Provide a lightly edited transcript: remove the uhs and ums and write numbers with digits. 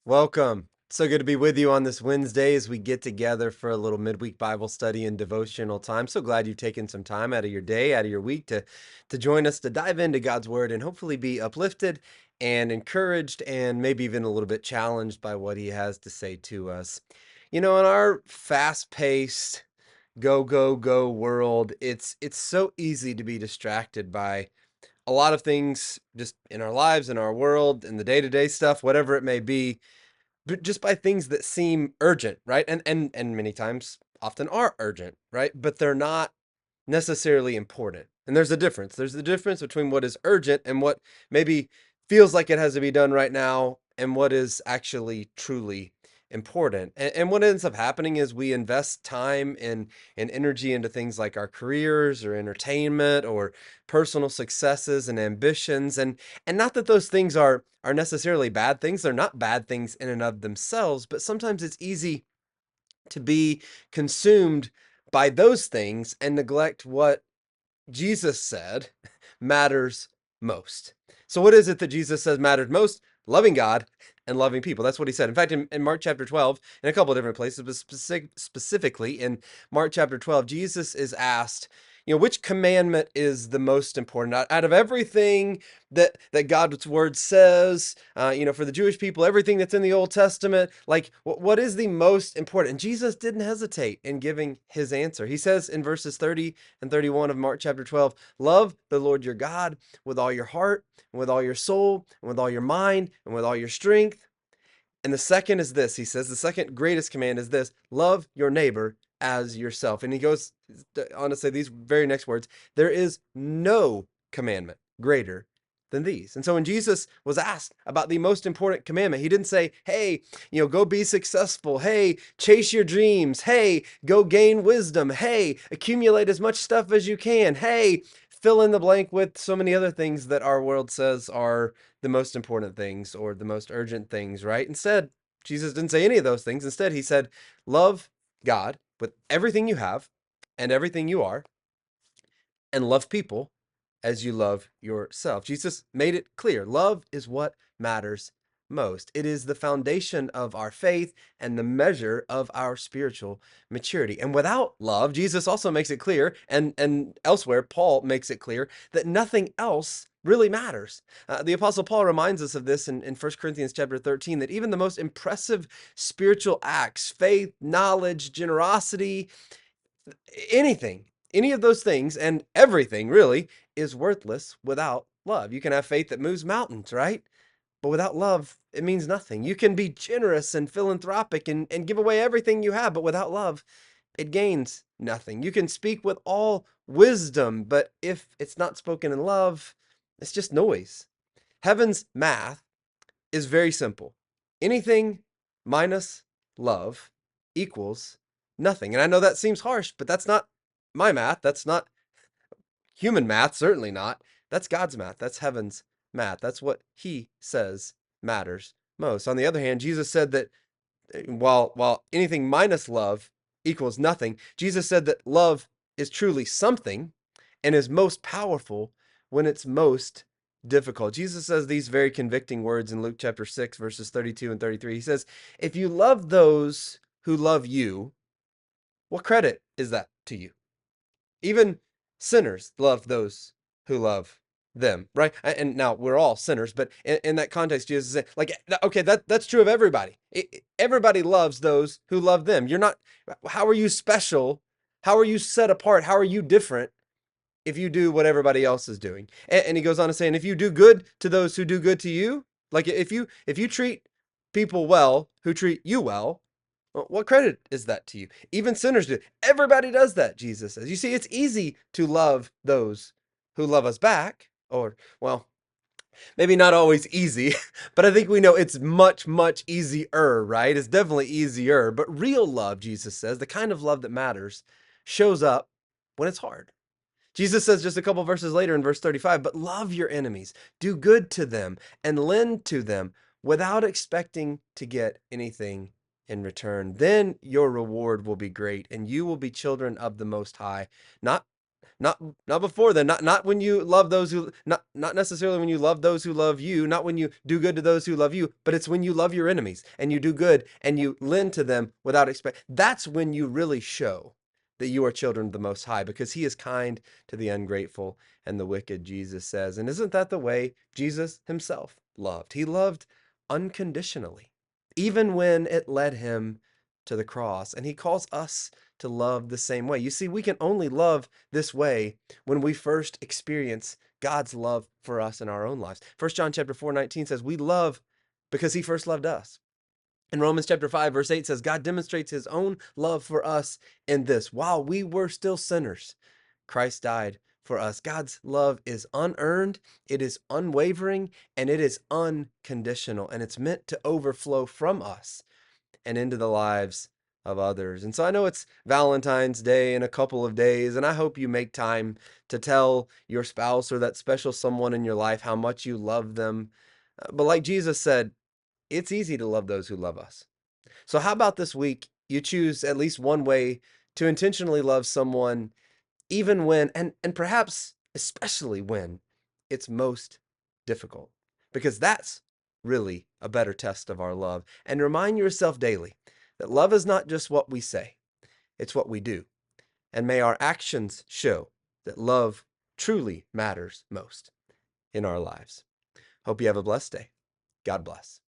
Welcome. So good to be with you on this Wednesday as we get together for a little midweek Bible study and devotional time. So glad you've taken some time out of your day, out of your week to join us to dive into God's word and hopefully be uplifted and encouraged and maybe even a little bit challenged by what he has to say to us. In our fast-paced go go go world, it's so easy to be distracted by a lot of things just in our lives, in our world, in the day-to-day stuff, whatever it may be, but just by things that seem urgent, right? And many times often are urgent, right? But they're not necessarily important. And there's a difference. There's the difference between what is urgent and what maybe feels like it has to be done right now and what is actually truly important. And what ends up happening is we invest time and energy into things like our careers or entertainment or personal successes and ambitions. And not that those things are necessarily bad things. They're not bad things in and of themselves, but sometimes it's easy to be consumed by those things and neglect what Jesus said matters most. So, what is it that Jesus says matters most? Loving God and loving people. That's what he said. In fact, in Mark chapter 12, in a couple of different places, but specifically in Mark chapter 12, Jesus is asked, which commandment is the most important out of everything that God's word says, for the Jewish people, everything that's in the Old Testament, like what is the most important? And Jesus didn't hesitate in giving his answer. He says in verses 30 and 31 of Mark chapter 12, love the Lord your God with all your heart, and with all your soul, and with all your mind, and with all your strength. And the second is this, he says, the second greatest command is this, love your neighbor as yourself. And he goes on to say these very next words, there is no commandment greater than these. And so when Jesus was asked about the most important commandment, he didn't say, hey, go be successful. Hey, chase your dreams. Hey, go gain wisdom. Hey, accumulate as much stuff as you can. Hey, fill in the blank with so many other things that our world says are the most important things or the most urgent things, right? Instead, Jesus didn't say any of those things. Instead, he said, love God with everything you have and everything you are, and love people as you love yourself. Jesus made it clear. Love is what matters most. It is the foundation of our faith and the measure of our spiritual maturity. And without love, Jesus also makes it clear, and elsewhere, Paul makes it clear, that nothing else really matters. The Apostle Paul reminds us of this in 1 Corinthians chapter 13, that even the most impressive spiritual acts, faith, knowledge, generosity, anything, any of those things, and everything really is worthless without love. You can have faith that moves mountains, right? But without love, it means nothing. You can be generous and philanthropic and give away everything you have, but without love, it gains nothing. You can speak with all wisdom, but if it's not spoken in love, it's just noise. Heaven's math is very simple. Anything minus love equals nothing. And I know that seems harsh, but that's not my math. That's not human math, certainly not. That's God's math. That's heaven's math. That's what he says matters most. On the other hand, Jesus said that while anything minus love equals nothing, Jesus said that love is truly something and is most powerful when it's most difficult. Jesus says these very convicting words in Luke chapter 6, verses 32 and 33. He says, if you love those who love you, what credit is that to you? Even sinners love those who love them, right? And now we're all sinners, but in that context, Jesus is saying, like, okay, that's true of everybody. Everybody loves those who love them. You're not, how are you special? How are you set apart? How are you different if you do what everybody else is doing? And he goes on to say, and if you do good to those who do good to you, like if you treat people well who treat you well, what credit is that to you? Even sinners do. Everybody does that, Jesus says. You see, it's easy to love those who love us back, or, well, maybe not always easy, but I think we know it's much, much easier, right? It's definitely easier. But real love, Jesus says, the kind of love that matters, shows up when it's hard. Jesus says just a couple verses later in verse 35, but love your enemies, do good to them, and lend to them without expecting to get anything in return. Then your reward will be great, and you will be children of the Most High, not Not not before then, not when you love those who not necessarily when you love those who love you, not when you do good to those who love you, but it's when you love your enemies and you do good and you lend to them without expect. That's when you really show that you are children of the Most High, because he is kind to the ungrateful and the wicked, Jesus says. And isn't that the way Jesus himself loved? He loved unconditionally, even when it led him to the cross. And he calls us to love the same way. You see, we can only love this way when we first experience God's love for us in our own lives. 1 John chapter 4:19 says, "We love because he first loved us." And Romans chapter 5 verse 8 says, "God demonstrates his own love for us in this: while we were still sinners, Christ died for us." God's love is unearned, it is unwavering, and it is unconditional, and it's meant to overflow from us and into the lives of others. And so I know it's Valentine's Day in a couple of days, and I hope you make time to tell your spouse or that special someone in your life how much you love them. But like Jesus said, it's easy to love those who love us. So how about this week you choose at least one way to intentionally love someone, even when, and perhaps especially when it's most difficult, because that's really a better test of our love. And remind yourself daily that love is not just what we say, it's what we do. And may our actions show that love truly matters most in our lives. Hope you have a blessed day. God bless.